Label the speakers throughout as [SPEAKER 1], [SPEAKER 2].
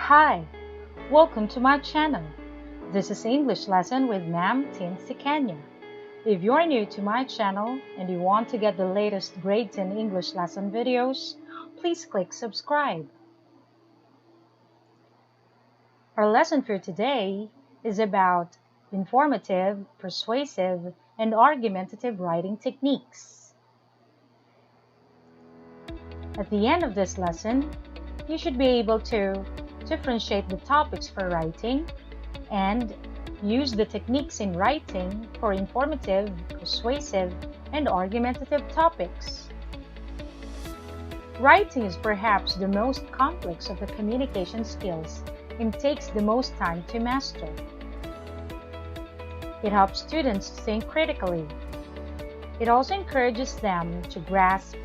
[SPEAKER 1] Hi, welcome to my channel. This is English lesson with Ma'am Tinz. If you're new to my channel and you want to get the latest grade 10 English lesson videos, please click subscribe. Our lesson for today is about informative, persuasive, and argumentative writing techniques. At the end of this lesson, you should be able to differentiate the topics for writing and use the techniques in writing for informative, persuasive, and argumentative topics. Writing is perhaps the most complex of the communication skills and takes the most time to master. It helps students to think critically. It also encourages them to grasp,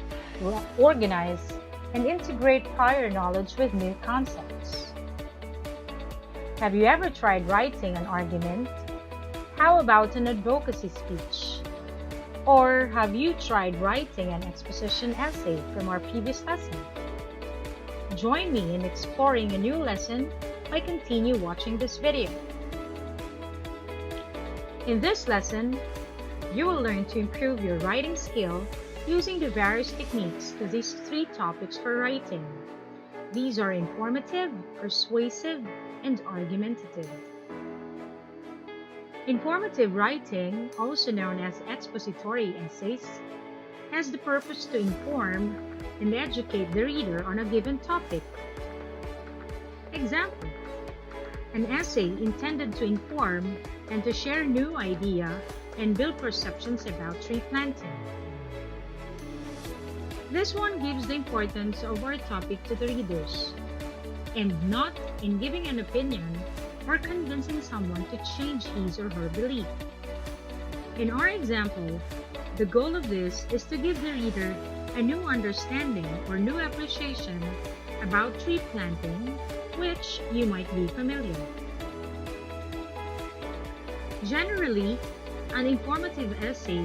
[SPEAKER 1] organize, and integrate prior knowledge with new concepts. Have you ever tried writing an argument? How about an advocacy speech? Or have you tried writing an exposition essay from our previous lesson? Join me in exploring a new lesson by continue watching this video. In this lesson, you will learn to improve your writing skill using the various techniques to these three topics for writing. These are informative, persuasive, and argumentative. Informative writing, also known as expository essays, has the purpose to inform and educate the reader on a given topic. Example: an essay intended to inform and to share new idea and build perceptions about tree planting. This one gives the importance of our topic to the readers, and not in giving an opinion or convincing someone to change his or her belief. In our example, the goal of this is to give the reader a new understanding or new appreciation about tree planting, which you might be familiar. Generally, an informative essay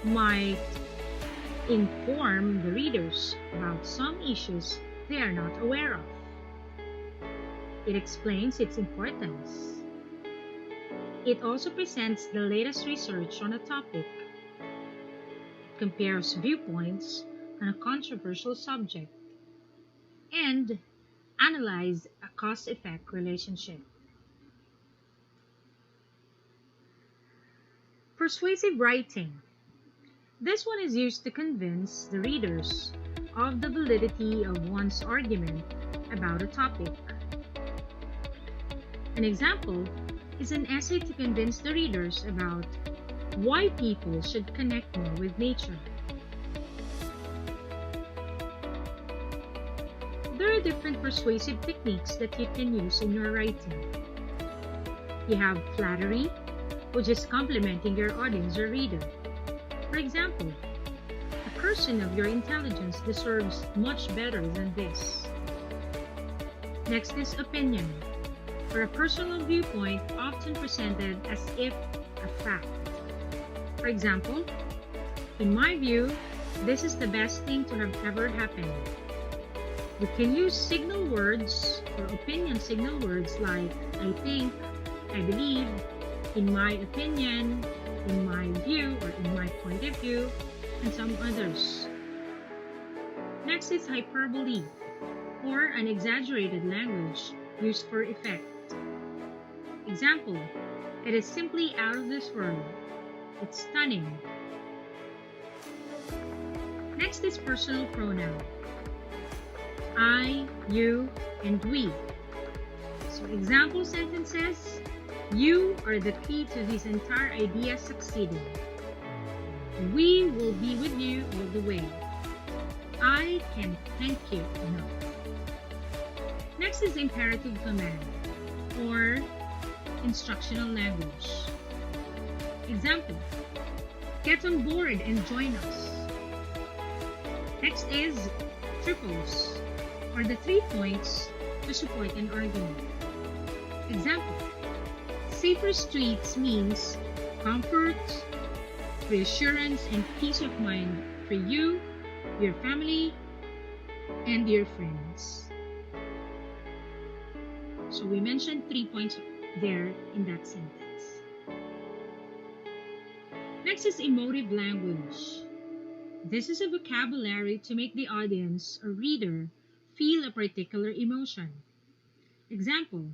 [SPEAKER 1] might inform the readers about some issues they are not aware of. It explains its importance. It also presents the latest research on a topic, compares viewpoints on a controversial subject, and analyzes a cause-effect relationship. Persuasive writing. This one is used to convince the readers of the validity of one's argument about a topic. An example is an essay to convince the readers about why people should connect more with nature. There are different persuasive techniques that you can use in your writing. You have flattery, which is complimenting your audience or reader. For example, a person of your intelligence deserves much better than this. Next is opinion, or a personal viewpoint often presented as if a fact. For example, in my view, this is the best thing to have ever happened. You can use signal words or opinion signal words like I think, I believe, in my opinion, in my view, or in my point of view, and some others. Next is hyperbole, or an exaggerated language used for effect. Example: it is simply out of this world. It's stunning. Next is personal pronoun. I, you, and we. So example sentences: you are the key to this entire idea succeeding. We will be with you all the way. I can't thank you enough. Next is imperative command, or instructional language. Example: get on board and join us. Next is triples, or the 3 points to support an argument. Example: safer streets means comfort, reassurance, and peace of mind for you, your family, and your friends. So we mentioned 3 points there in that sentence. Next is emotive language. This is a vocabulary to make the audience or reader feel a particular emotion. Example,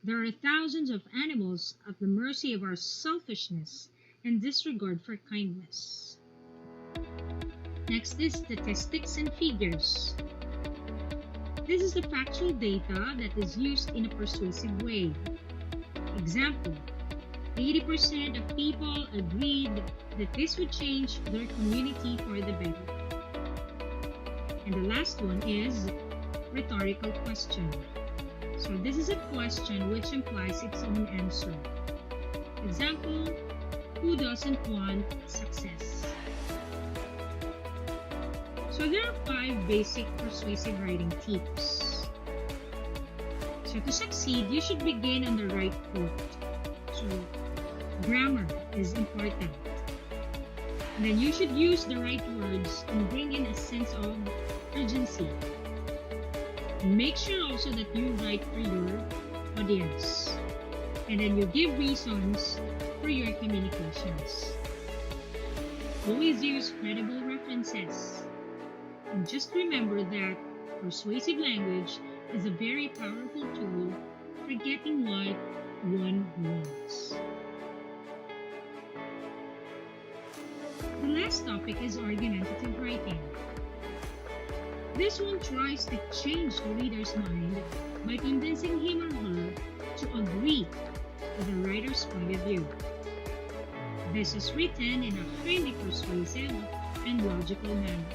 [SPEAKER 1] there are thousands of animals at the mercy of our selfishness and disregard for kindness. Next is statistics and figures. This is the factual data that is used in a persuasive way. Example, 80% of people agreed that this would change their community for the better. And the last one is rhetorical question. So this is a question which implies its own answer. Example, who doesn't want success? So there are 5 basic persuasive writing tips. So to succeed, you should begin on the right foot. So grammar is important. And then you should use the right words and bring in a sense of urgency. Make sure also that you write for your audience. And then you give reasons for your communications. Always use credible references. And just remember that persuasive language is a very powerful tool for getting what one wants. The last topic is argumentative writing. This one tries to change the reader's mind by convincing him or her to agree with the writer's point of view. This is written in a highly persuasive and logical manner.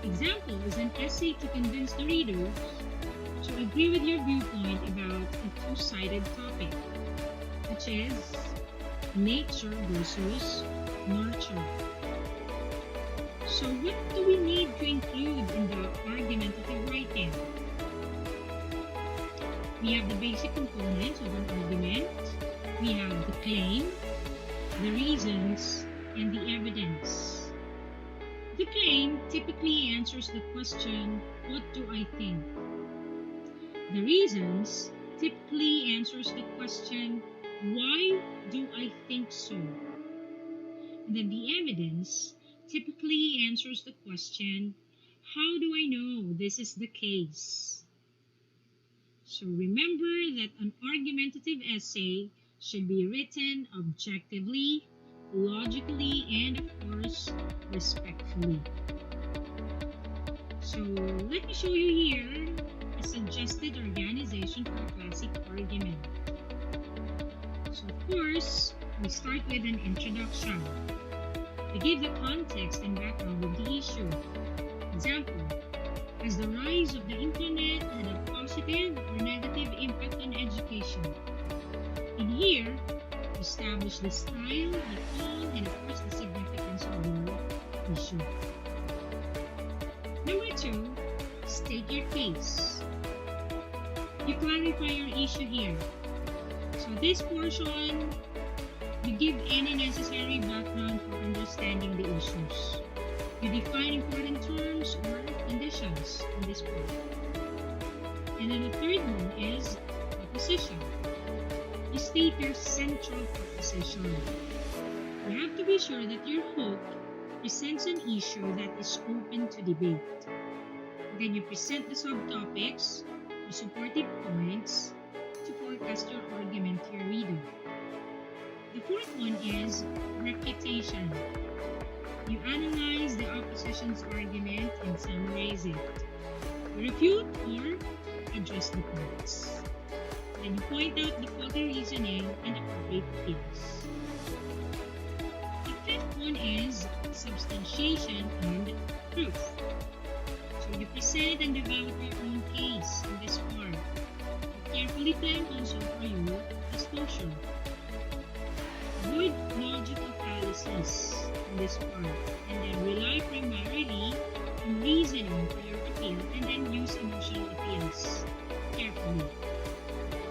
[SPEAKER 1] Example is an essay to convince the reader to agree with your viewpoint about a two-sided topic, which is nature versus nurture. So what do we need to include in the argumentative writing? We have the basic components of an argument. We have the claim, the reasons, and the evidence. The claim typically answers the question, what do I think? The reasons typically answers the question, why do I think so? And then the evidence typically answers the question, how do I know this is the case? So remember that an argumentative essay should be written objectively, logically, and of course, respectfully. So let me show you here a suggested organization for a classic argument. So of course, we start with an introduction to give the context and background of the issue. Example, has the rise of the internet had a positive or negative impact on education? In here, establish the style, the tone, and of course the significance of your issue. Number 2, state your case. You clarify your issue here. So this portion, you give any necessary background for understanding the issues. You define important terms or conditions in this part. And then the third one is proposition. You state your central proposition. You have to be sure that your hook presents an issue that is open to debate. Then you present the subtopics or supportive points to forecast your argument to your reader. The fourth one is refutation. You analyze the opposition's argument and summarize it. You refute or address the points. Then you point out the faulty reasoning and appropriate appeals. The fifth one is substantiation and proof. So you present and develop your own case in this part. You carefully plan also for your disclosure. Avoid logical fallacies in this part, and then rely primarily on reasoning for your appeal, and then use emotional appeals carefully.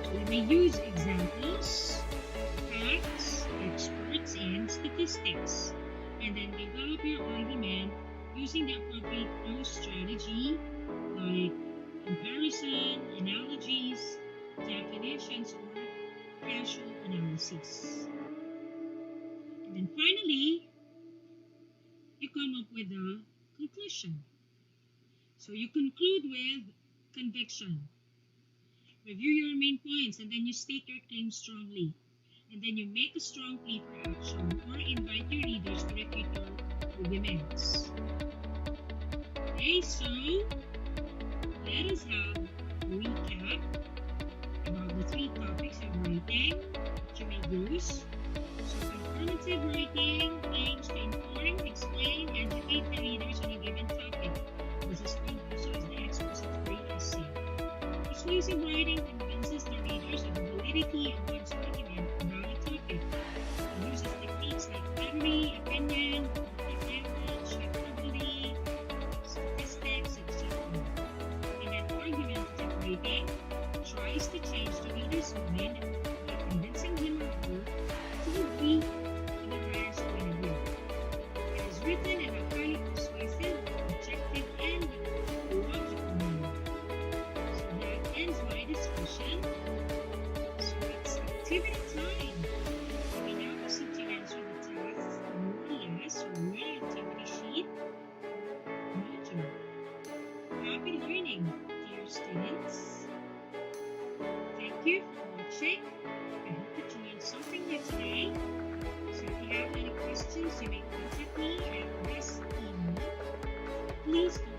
[SPEAKER 1] So you may use examples, facts, experts, and statistics, and then develop your argument using the appropriate prose strategy like comparison, analogies, definitions, or casual analysis. And then finally, you come up with a conclusion. So you conclude with conviction. Review your main points and then you state your claim strongly. And then you make a strong plea for action or invite your readers to refute your arguments. Okay, so let us have a recap about the 3 topics of writing that you may use. So informative writing aims to inform, explain, educate the readers on a given topic. This is called also as the expository essay. Persuasive writing convinces the readers of the validity of one's argument about a topic. It uses techniques like theory, opinion, language, hyperbole, statistics, etc. And then argumentative writing tries to change the reader's mind by convincing him or her to agree with the writer's point of view. It is written in a highly persuasive, objective, and logical manner. So that ends my discussion. So it's activity time. We now proceed to answer the tasks more or less from your activity sheet or module. Happy learning, dear students. Thank you for watching. I hope that you learned something new today. So if you have any questions, you may contact me at this email. Please don't